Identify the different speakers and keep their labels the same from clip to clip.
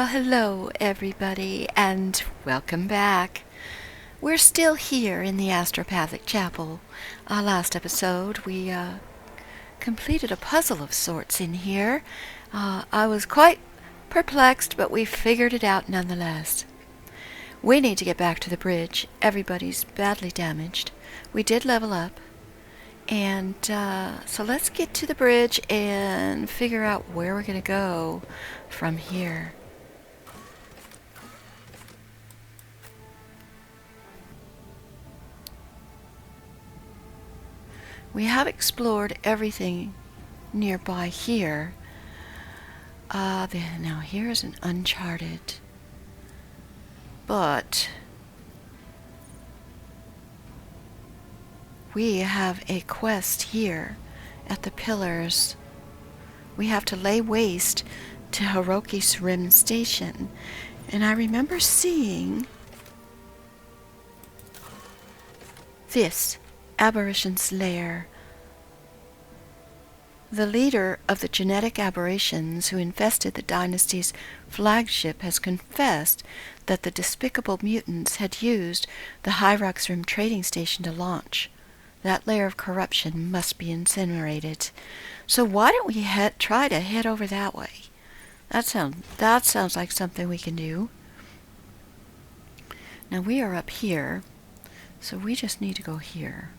Speaker 1: Well, hello everybody, and welcome back. We're still here in the Astropathic Chapel. Last episode, we completed a puzzle of sorts in here. I was quite perplexed, but we figured it out nonetheless. We need to get back to the bridge. Everybody's badly damaged. We did level up. And so let's get to the bridge and figure out where we're going to go from here. We have explored everything nearby here. Now here's an uncharted. But we have a quest here at the pillars. We have to lay waste to Hiroki's Rim Station. And I remember seeing this aberration's lair. The leader of the genetic aberrations who infested the dynasty's flagship has confessed that the despicable mutants had used the Hyrox Rim trading station to launch. That layer of corruption must be incinerated. So why don't we try to head over that way? That sounds like something we can do. Now we are up here, so we just need to go here.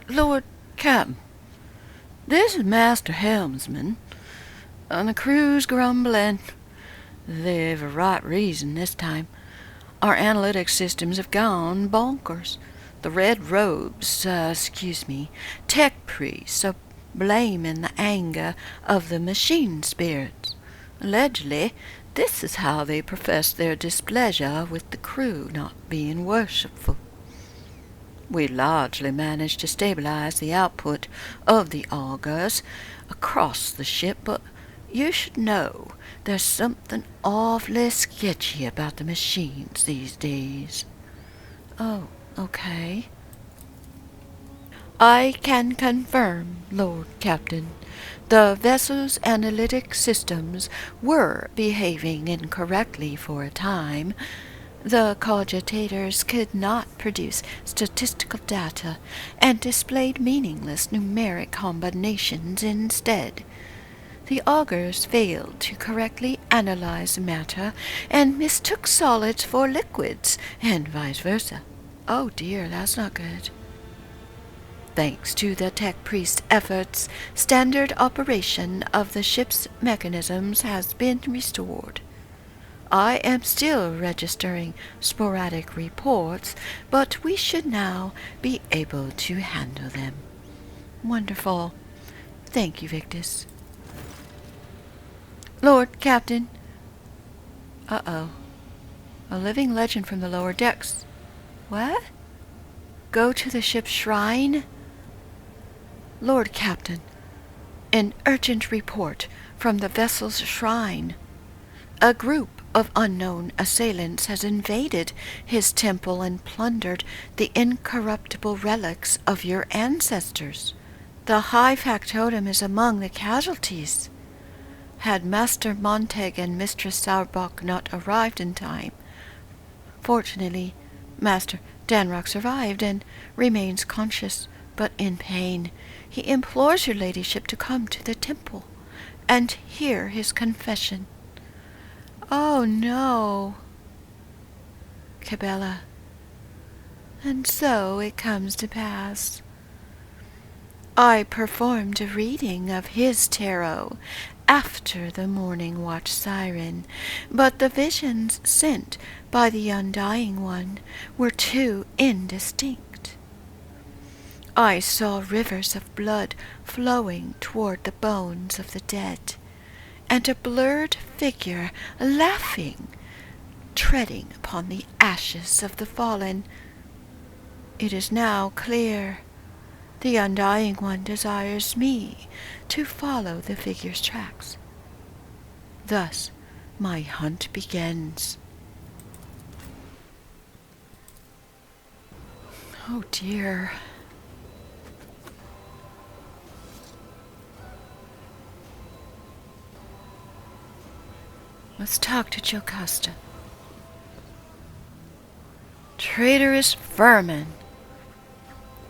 Speaker 1: Lord Captain, this is Master Helmsman, and the crew's grumbling. They've a right reason this time. Our analytic systems have gone bonkers. The red robes, tech priests are blaming the anger of the machine spirits. Allegedly, this is how they profess their displeasure with the crew not being worshipful. We largely managed to stabilize the output of the augurs across the ship, but you should know there's something awfully sketchy about the machines these days. Oh, okay. I can confirm, Lord Captain, the vessel's analytic systems were behaving incorrectly for a time. The cogitators could not produce statistical data and displayed meaningless numeric combinations instead. The augurs failed to correctly analyze matter and mistook solids for liquids, and vice versa. Oh dear, that's not good. Thanks to the tech priest's efforts, standard operation of the ship's mechanisms has been restored. I am still registering sporadic reports, but we should now be able to handle them. Wonderful. Thank you, Victus. Lord Captain. Uh-oh. A living legend from the lower decks. What? Go to the ship's shrine? Lord Captain, an urgent report from the vessel's shrine. A group of unknown assailants has invaded his temple and plundered the incorruptible relics of your ancestors. The high factotum is among the casualties. Had Master Montag and Mistress Sauerbach not arrived in time, fortunately, Master Danrock survived and remains conscious, but in pain. He implores your ladyship to come to the temple and hear his confession. Oh, no. Cabela. And so it comes to pass. I performed a reading of his tarot after the morning watch siren, but the visions sent by the Undying One were too indistinct. I saw rivers of blood flowing toward the bones of the dead, and a blurred figure laughing, treading upon the ashes of the fallen. It is now clear the Undying One desires me to follow the figure's tracks. Thus my hunt begins. Oh dear. Let's talk to Jocasta. Traitorous vermin.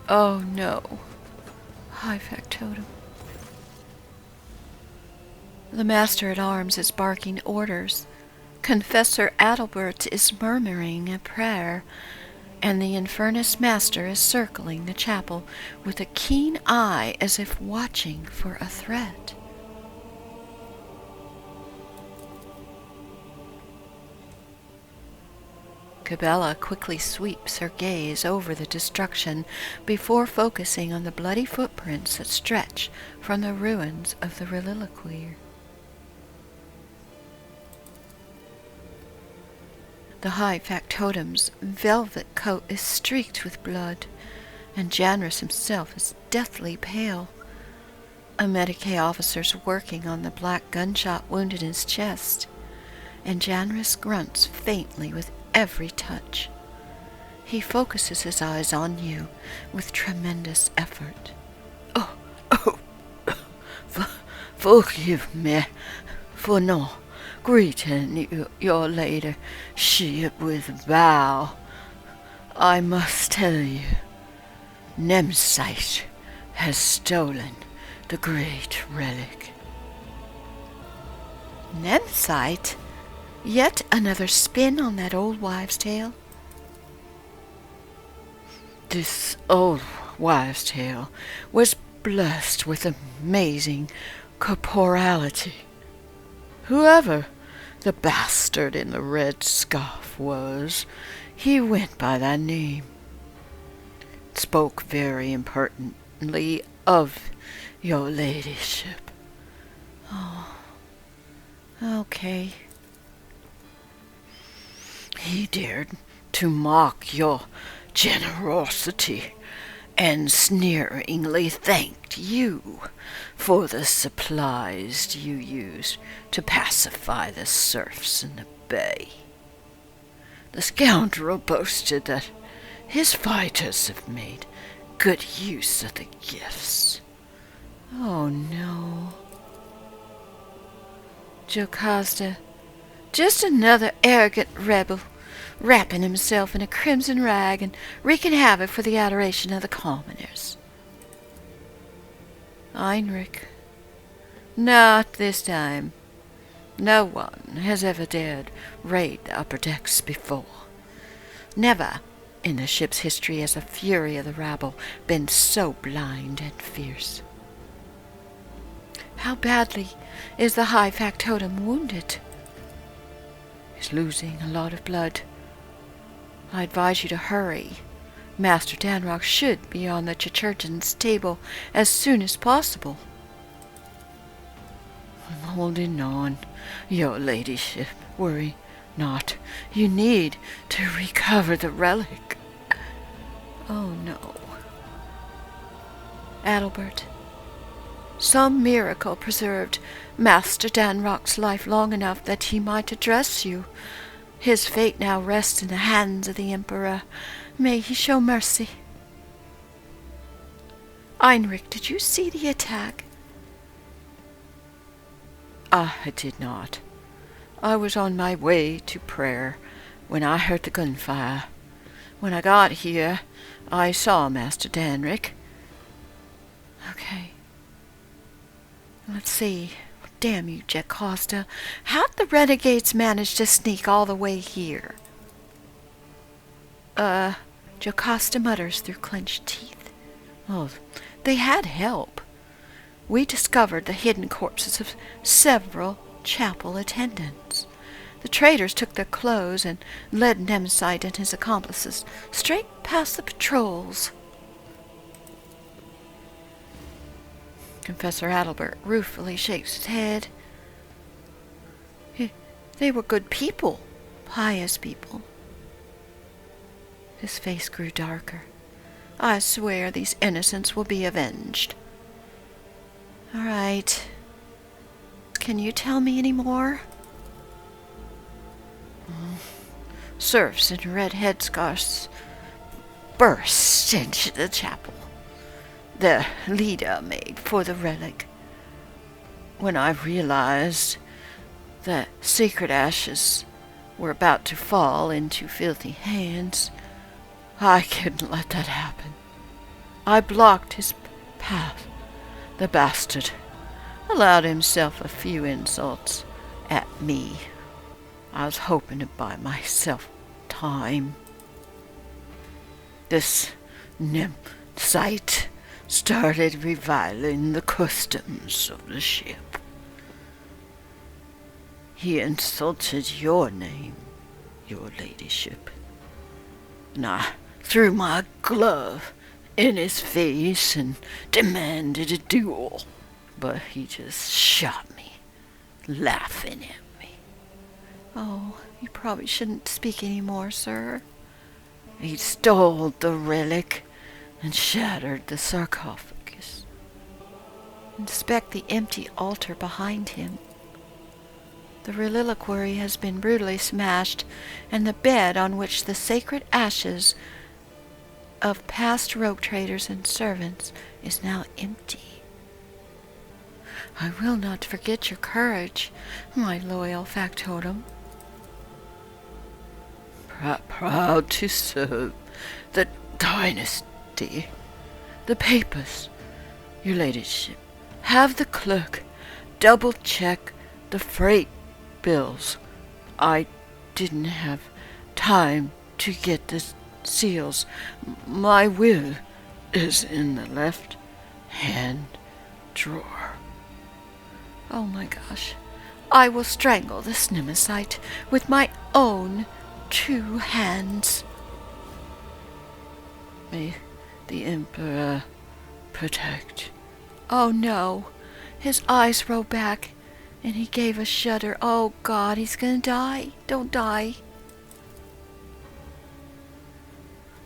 Speaker 1: Oh no. High factotum. The master-at-arms is barking orders. Confessor Adalbert is murmuring a prayer, and the Infernus Master is circling the chapel with a keen eye as if watching for a threat. Cabela quickly sweeps her gaze over the destruction before focusing on the bloody footprints that stretch from the ruins of the reliquary. The high factotum's velvet coat is streaked with blood, and Janrus himself is deathly pale. A Medicae officer's working on the black gunshot wound in his chest, and Janrus grunts faintly with every touch. He focuses his eyes on you with tremendous effort. Oh, forgive me for not greeting your ladyship with a bow. I must tell you, Nemsite has stolen the great relic. Nemsite? Yet another spin on that old wives' tale? This old wives' tale was blessed with amazing corporality. Whoever the bastard in the red scarf was, he went by that name. Spoke very impertinently of your ladyship. Oh, okay. He dared to mock your generosity and sneeringly thanked you for the supplies you used to pacify the serfs in the bay. The scoundrel boasted that his fighters have made good use of the gifts. Oh no. Jocasta, just another arrogant rebel, wrapping himself in a crimson rag and wreaking havoc for the adoration of the commoners. Heinrich, not this time. No one has ever dared raid the upper decks before. Never in the ship's history has the fury of the rabble been so blind and fierce. How badly is the high factotum wounded? He's losing a lot of blood. I advise you to hurry. Master Danrock should be on the Churchurgeon's table as soon as possible. I'm holding on, your ladyship. Worry not. You need to recover the relic. Oh no. Adalbert, some miracle preserved Master Danrock's life long enough that he might address you. His fate now rests in the hands of the Emperor. May he show mercy. Heinrich, did you see the attack? I did not. I was on my way to prayer when I heard the gunfire. When I got here, I saw Master Danrick. Okay. Let's see. Damn you, Jocasta. How'd the renegades manage to sneak all the way here? Jocasta mutters through clenched teeth. Oh, they had help. We discovered the hidden corpses of several chapel attendants. The traitors took their clothes and led Nemsite and his accomplices straight past the patrols. Confessor Adalbert ruefully shakes his head. They were good people, pious people. His face grew darker. I swear these innocents will be avenged. All right. Can you tell me any more? Serfs in red headscarves burst into the chapel. The leader made for the relic. When I realized The sacred ashes were about to fall into filthy hands. I couldn't let that happen. I blocked his path. The bastard allowed himself a few insults at me. I was hoping to buy myself time. This sight started reviling the customs of the ship. He insulted your name, your ladyship, and I threw my glove in his face and demanded a duel, but he just shot me, laughing at me.
Speaker 2: Oh, you probably shouldn't speak anymore, sir.
Speaker 1: He stole the relic and shattered the sarcophagus.
Speaker 2: Inspect the empty altar behind him. The reliquary has been brutally smashed, and the bed on which the sacred ashes of past rogue traders and servants is now empty. I will not forget your courage, my loyal factotum.
Speaker 1: Proud to serve the dynasty. The papers, your ladyship. Have the clerk double-check the freight bills. I didn't have time to get the seals. My will is in the left-hand drawer.
Speaker 2: Oh my gosh. I will strangle this Nemesis with my own 2 hands.
Speaker 1: May the Emperor protect.
Speaker 2: Oh no. His eyes roll back, and he gave a shudder. Oh God, he's gonna die. Don't die.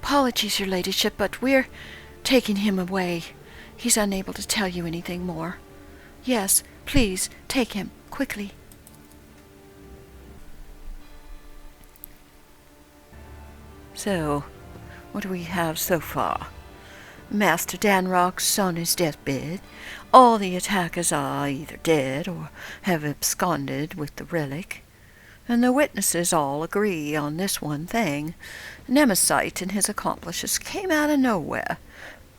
Speaker 2: Apologies, your ladyship, but we're taking him away. He's unable to tell you anything more. Yes, please, take him, quickly.
Speaker 1: So, what do we have so far? Master Danrock's on his deathbed. All the attackers are either dead or have absconded with the relic. And the witnesses all agree on this one thing. Nemesis and his accomplices came out of nowhere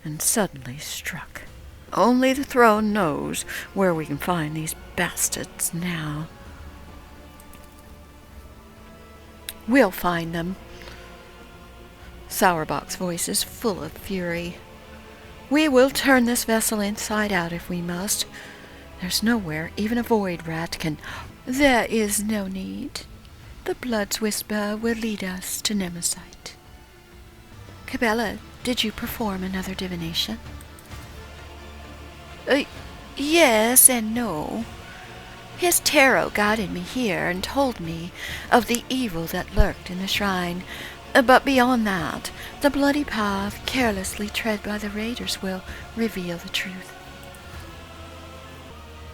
Speaker 1: and suddenly struck. Only the throne knows where we can find these bastards now.
Speaker 2: We'll find them. Sauerbach's voice is full of fury. We will turn this vessel inside out if we must. There's nowhere even a void rat can... There is no need. The Blood's Whisper will lead us to Nemesis. Cabela, did you perform another divination? Yes and no. His tarot guided me here and told me of the evil that lurked in the shrine. But beyond that, the bloody path carelessly tread by the raiders will reveal the truth.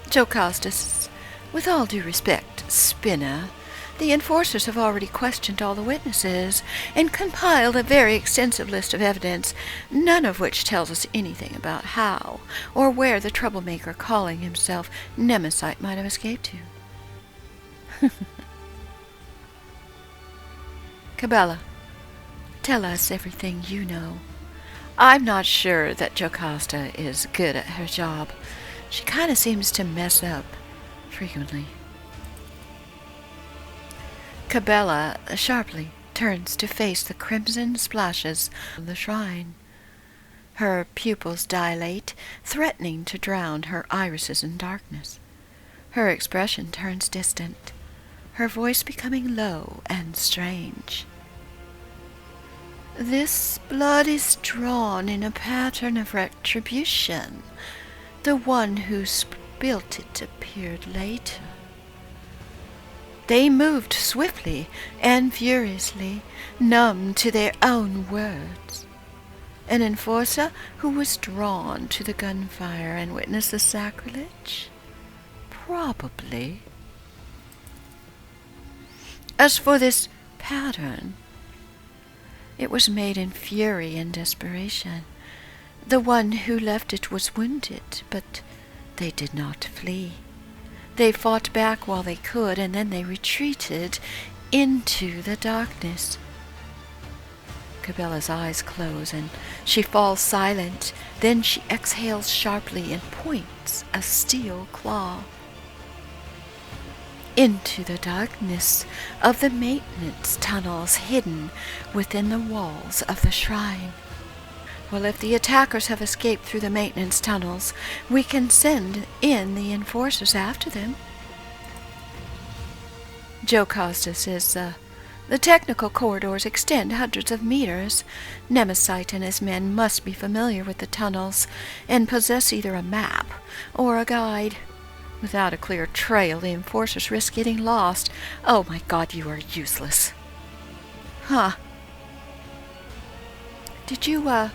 Speaker 2: Jocastus, with all due respect, Spinner, the enforcers have already questioned all the witnesses and compiled a very extensive list of evidence, none of which tells us anything about how or where the troublemaker calling himself Nemesis might have escaped to. Cabela, tell us everything you know. I'm not sure that Jocasta is good at her job. She kind of seems to mess up frequently. Cabela sharply turns to face the crimson splashes of the shrine. Her pupils dilate, threatening to drown her irises in darkness. Her expression turns distant, her voice becoming low and strange. This blood is drawn in a pattern of retribution. The one who spilt it appeared later. They moved swiftly and furiously, numb to their own words. An enforcer who was drawn to the gunfire and witnessed the sacrilege? Probably. As for this pattern, it was made in fury and desperation. The one who left it was wounded, but they did not flee. They fought back while they could, and then they retreated into the darkness. Cabella's eyes close, and she falls silent. Then she exhales sharply and points a steel claw into the darkness of the maintenance tunnels hidden within the walls of the shrine. Well, if the attackers have escaped through the maintenance tunnels, we can send in the enforcers after them. Jocasta says, the technical corridors extend hundreds of meters. Nemesis and his men must be familiar with the tunnels and possess either a map or a guide. Without a clear trail, the enforcers risk getting lost. Oh my God, you are useless. Huh. Did you,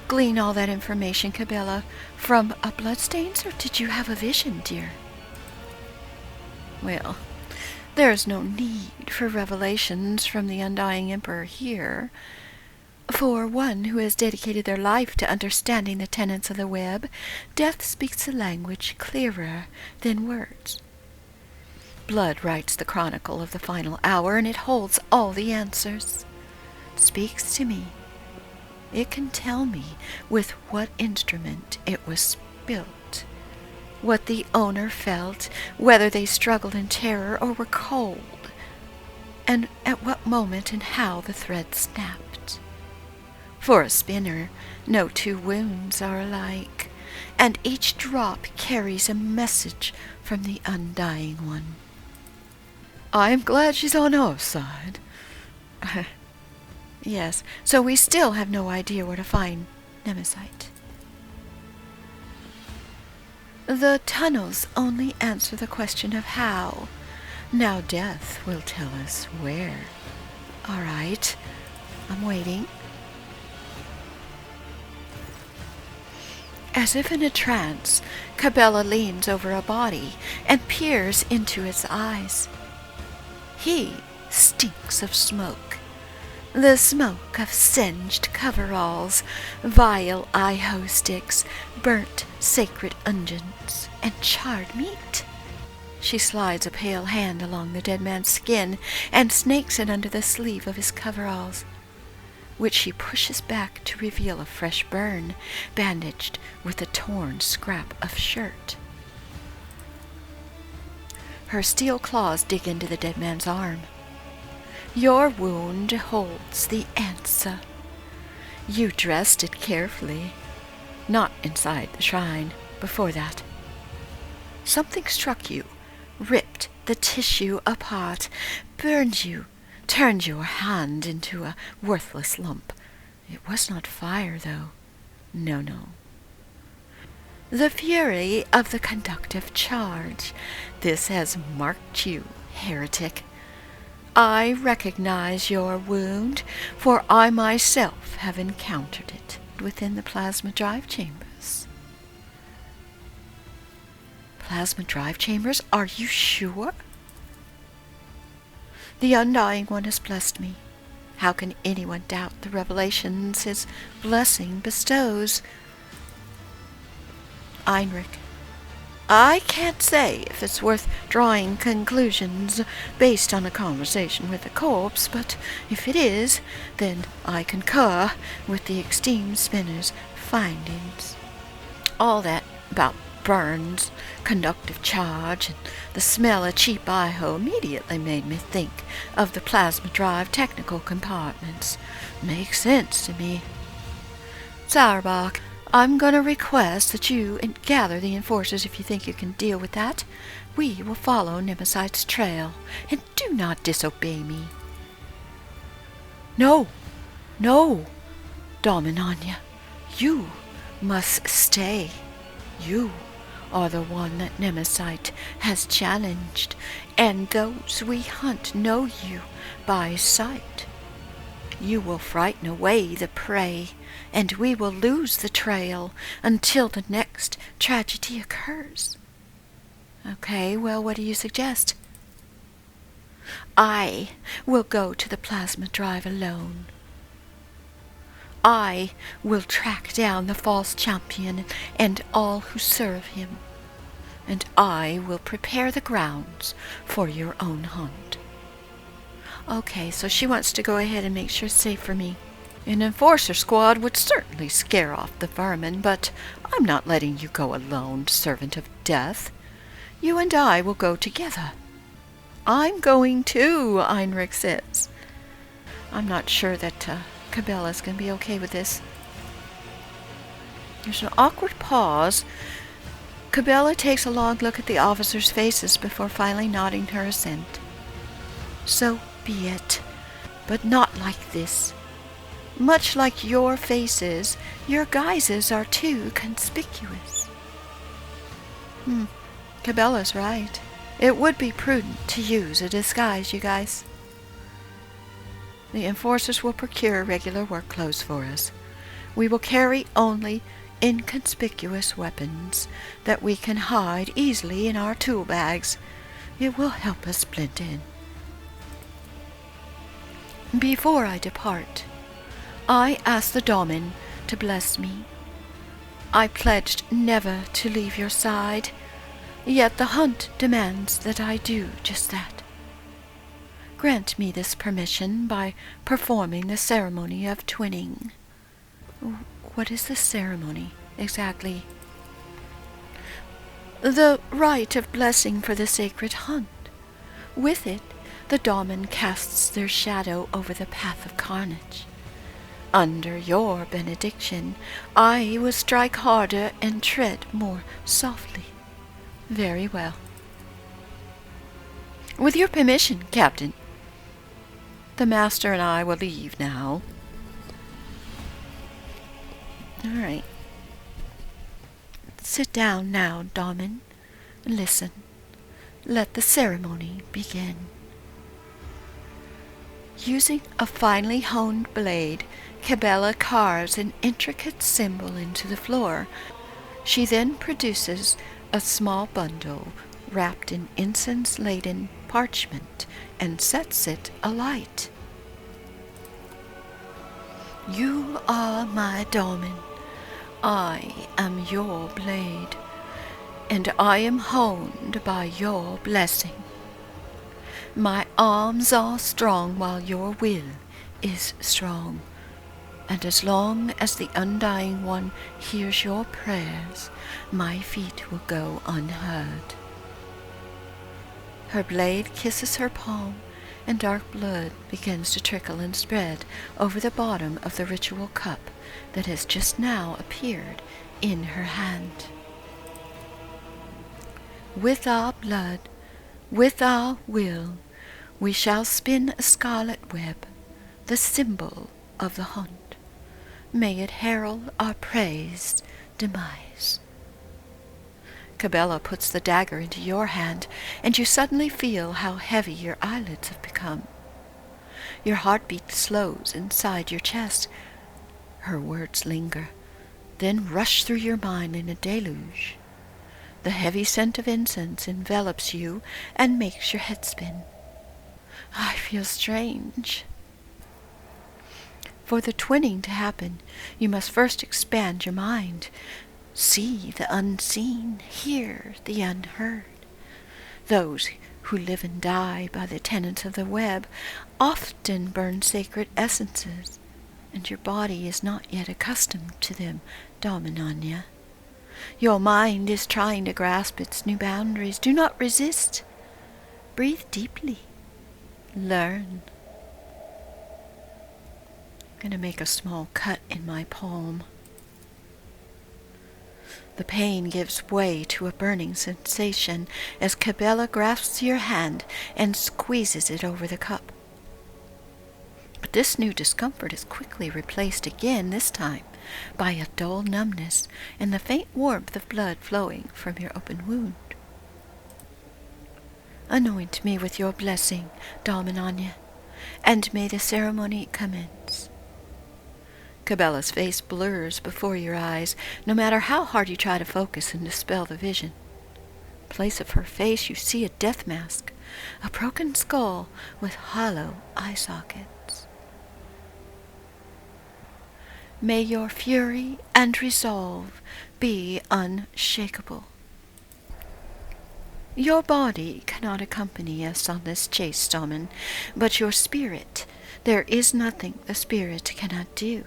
Speaker 2: glean all that information, Cabela, from bloodstains, or did you have a vision, dear? Well, there is no need for revelations from the Undying Emperor here. For one who has dedicated their life to understanding the tenets of the web, death speaks a language clearer than words. Blood writes the chronicle of the final hour, and it holds all the answers. It speaks to me. It can tell me with what instrument it was built, what the owner felt, whether they struggled in terror or were cold, and at what moment and how the thread snapped. For a spinner, no two wounds are alike, and each drop carries a message from the Undying One. I am glad she's on our side. Yes, so we still have no idea where to find Nemesis. The tunnels only answer the question of how. Now death will tell us where. All right, I'm waiting. As if in a trance, Cabela leans over a body and peers into its eyes. He stinks of smoke. The smoke of singed coveralls, vile iho sticks, burnt sacred unguents, and charred meat. She slides a pale hand along the dead man's skin and snakes it under the sleeve of his coveralls, which she pushes back to reveal a fresh burn, bandaged with a torn scrap of shirt. Her steel claws dig into the dead man's arm. Your wound holds the answer. You dressed it carefully, not inside the shrine, before that. Something struck you, ripped the tissue apart, burned you, turned your hand into a worthless lump. It was not fire, though. No. The fury of the conductive charge. This has marked you, heretic. I recognize your wound, for I myself have encountered it within the plasma drive chambers. Plasma drive chambers? Are you sure? The Undying One has blessed me. How can anyone doubt the revelations his blessing bestows? Heinrich, I can't say if it's worth drawing conclusions based on a conversation with a corpse, but if it is, then I concur with the esteemed spinner's findings. All that about burns, conductive charge, and the smell of cheap iho immediately made me think of the plasma drive technical compartments. Makes sense to me. Sauerbach, I'm going to request that you gather the enforcers if you think you can deal with that. We will follow Nemesis's trail, and do not disobey me. No, Dominanya, you must stay. You are the one that Nemesis has challenged, and those we hunt know you by sight. You will frighten away the prey, and we will lose the trail until the next tragedy occurs. Okay, well, what do you suggest? I will go to the plasma drive alone. I will track down the false champion and all who serve him.
Speaker 1: and I will prepare the grounds for your own hunt. Okay, so she wants to go ahead and make sure it's safe for me. An enforcer squad would certainly scare off the vermin, but I'm not letting you go alone, servant of death. You and I will go together. I'm going too, Heinrich says. I'm not sure that Cabella's going to be okay with this. There's an awkward pause. Cabela takes a long look at the officers' faces before finally nodding her assent. So be it, but not like this. Much like your faces, your guises are too conspicuous. Cabela's right. It would be prudent to use a disguise, you guys. The enforcers will procure regular work clothes for us. We will carry only inconspicuous weapons that we can hide easily in our tool bags. It will help us blend in. Before I depart, I ask the Daemon to bless me. I pledged never to leave your side, yet the hunt demands that I do just that. Grant me this permission by performing the ceremony of twinning. What is the ceremony, exactly? The rite of blessing for the sacred hunt. With it, the Daemon casts their shadow over the path of carnage. Under your benediction, I will strike harder and tread more softly. Very well. With your permission, Captain. The Master and I will leave now. All right. Sit down now, Daemon. Listen. Let the ceremony begin. Using a finely honed blade, Cabela carves an intricate symbol into the floor. She then produces a small bundle wrapped in incense-laden parchment and sets it alight. You are my Daemon. I am your blade, and I am honed by your blessing. My arms are strong while your will is strong, and as long as the Undying One hears your prayers, my feet will go unheard. Her blade kisses her palm, and dark blood begins to trickle and spread over the bottom of the ritual cup that has just now appeared in her hand. With our blood, with our will, we shall spin a scarlet web, the symbol of the hunt. May it herald our praised demise. Cabela puts the dagger into your hand, and you suddenly feel how heavy your eyelids have become. Your heartbeat slows inside your chest. Her words linger, then rush through your mind in a deluge. The heavy scent of incense envelops you and makes your head spin. I feel strange. For the twinning to happen, you must first expand your mind. See the unseen, hear the unheard. Those who live and die by the tenets of the web often burn sacred essences, and your body is not yet accustomed to them, Daemon Awnya. Your mind is trying to grasp its new boundaries. Do not resist. Breathe deeply. Learn. I'm going to make a small cut in my palm. The pain gives way to a burning sensation as Cabela grasps your hand and squeezes it over the cup. But this new discomfort is quickly replaced again, this time by a dull numbness and the faint warmth of blood flowing from your open wound. Anoint me with your blessing, Daemon Awnya, and may the ceremony commence. Cabela's face blurs before your eyes, no matter how hard you try to focus and dispel the vision. In place of her face, you see a death mask, a broken skull with hollow eye sockets. May your fury and resolve be unshakable.
Speaker 2: Your body cannot accompany us on this chase, Damen, but your spirit, there is nothing the spirit cannot do.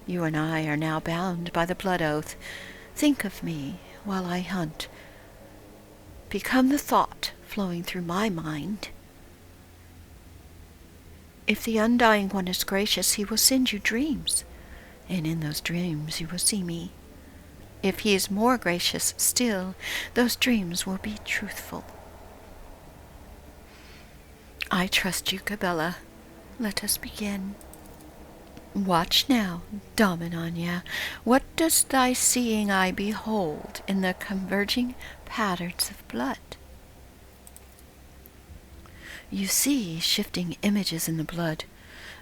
Speaker 2: You and I are now bound by the blood oath. Think of me while I hunt. Become the thought flowing through my mind. If the Undying One is gracious, he will send you dreams, and in those dreams you will see me. If he is more gracious still, those dreams will be truthful. I trust you, Cabela. Let us begin. Watch now, Damen Awnya. What does thy seeing eye behold in the converging patterns of blood? You see shifting images in the blood,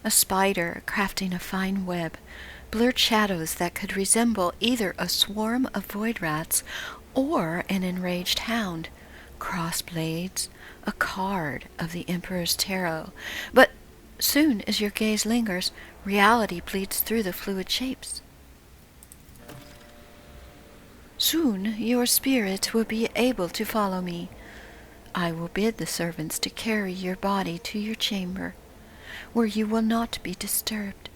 Speaker 2: a spider crafting a fine web, blurred shadows that could resemble either a swarm of void rats or an enraged hound, cross blades, a card of the Emperor's Tarot. But soon as your gaze lingers, reality bleeds through the fluid shapes. Soon your spirit will be able to follow me. I will bid the servants to carry your body to your chamber, where you will not be disturbed.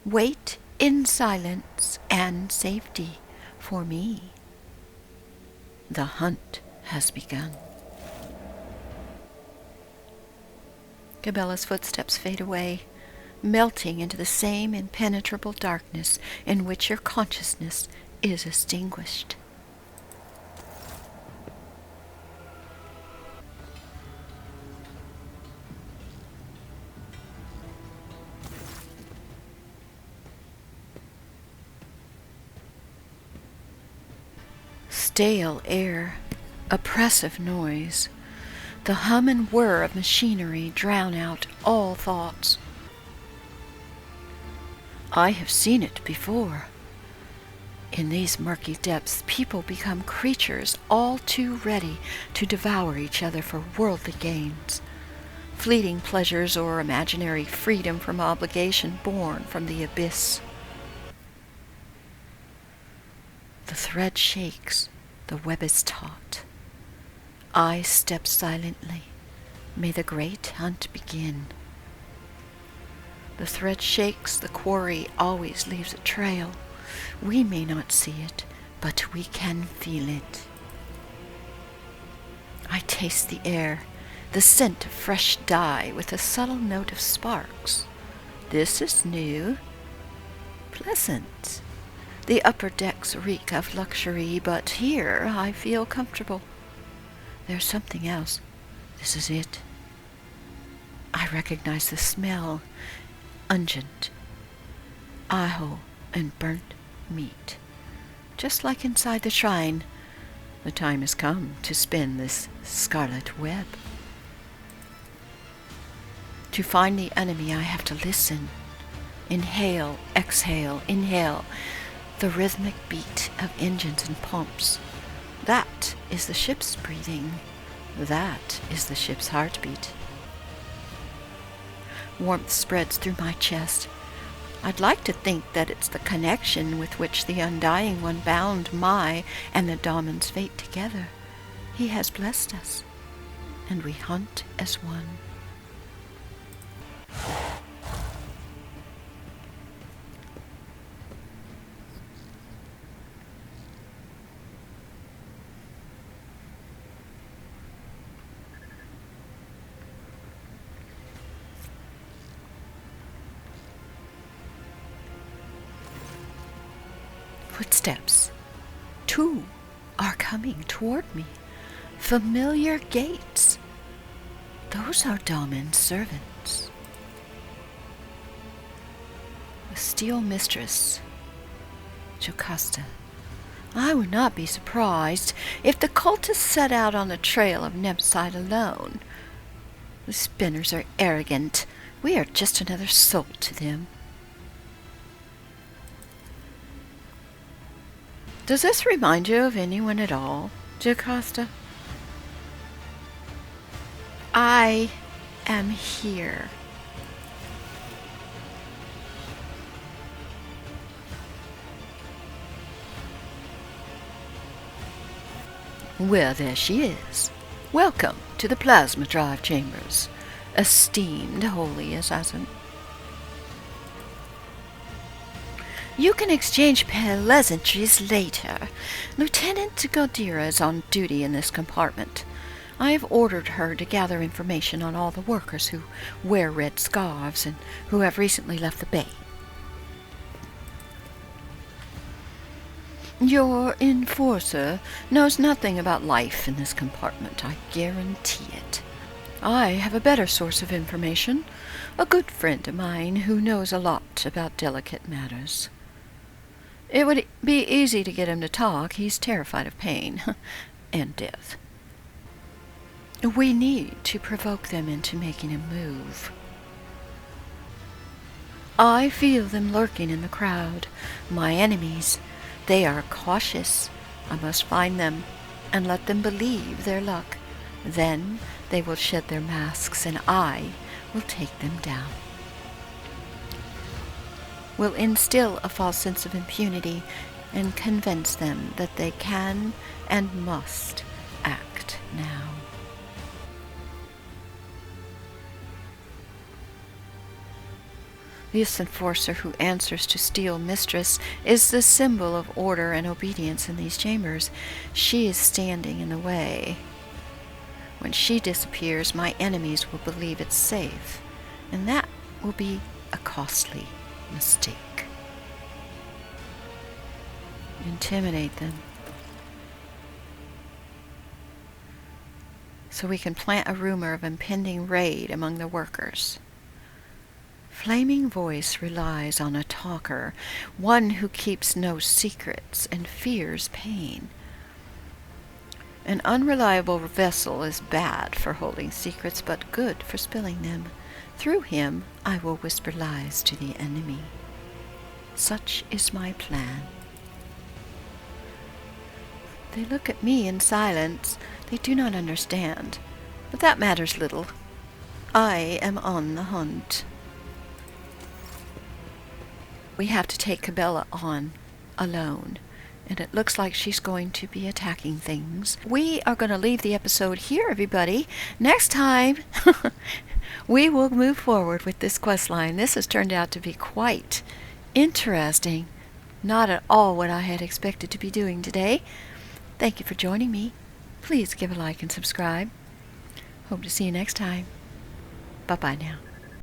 Speaker 2: Wait in silence and safety for me. The hunt has begun. Cabela's footsteps fade away, melting into the same impenetrable darkness in which your consciousness is extinguished. Stale air, oppressive noise, the hum and whir of machinery drown out all thoughts. I have seen it before. In these murky depths, people become creatures all too ready to devour each other for worldly gains, fleeting pleasures or imaginary freedom from obligation born from the abyss. The thread shakes, the web is taut. I step silently. May the great hunt begin. The thread shakes, the quarry always leaves a trail. We may not see it, but we can feel it. I taste the air, the scent of fresh dye with a subtle note of sparks. This is new, pleasant. The upper decks reek of luxury, but here I feel comfortable. There's something else. This is it. I recognize the smell, ungent, aho, and burnt meat. Just like inside the shrine, the time has come to spin this scarlet web. To find the enemy, I have to listen. Inhale, exhale, inhale. The rhythmic beat of engines and pumps. That is the ship's breathing. That is the ship's heartbeat. Warmth spreads through my chest. I'd like to think that it's the connection with which the Undying One bound my and the Damon's fate together. He has blessed us, and we hunt as one. Footsteps. Two are coming toward me. Familiar gaits. Those are Damon's servants. The Steel Mistress, Jocasta. I would not be surprised if the cultists set out on the trail of Nebside alone. The spinners are arrogant. We are just another soul to them. Does this remind you of anyone at all, Jocasta? I am here. Well, there she is.
Speaker 1: Welcome to the plasma drive chambers, esteemed holy assassin. You can exchange pleasantries later. Lieutenant Godira is on duty in this compartment. I have ordered her to gather information on all the workers who wear red scarves and who have recently left the bay. Your enforcer knows nothing about life in this compartment, I guarantee it. I have a better source of information, a good friend of mine who knows a lot about delicate matters. It would be easy to get him to talk. He's terrified of pain and death. We need to provoke them into making a move. I feel them lurking in the crowd, my enemies. They are cautious. I must find them and let them believe their luck. Then they will shed their masks and I will take them down. Will instill a false sense of impunity and convince them that they can and must act now. This enforcer who answers to Steel Mistress is the symbol of order and obedience in these chambers. She is standing in the way. When she disappears, my enemies will believe it's safe, and that will be a costly mistake. Intimidate them, so we can plant a rumor of impending raid among the workers. Flaming Voice relies on a talker, one who keeps no secrets and fears pain. An unreliable vessel is bad for holding secrets, but good for spilling them. Through him, I will whisper lies to the enemy. Such is my plan. They look at me in silence. They do not understand, but that matters little. I am on the hunt. We have to take Cabela on alone, and it looks like she's going to be attacking things. We are going to leave the episode here, everybody. Next time, we will move forward with this quest line. This has turned out to be quite interesting. Not at all what I had expected to be doing today. Thank you for joining me. Please give a like and subscribe. Hope to see you next time. Bye-bye now.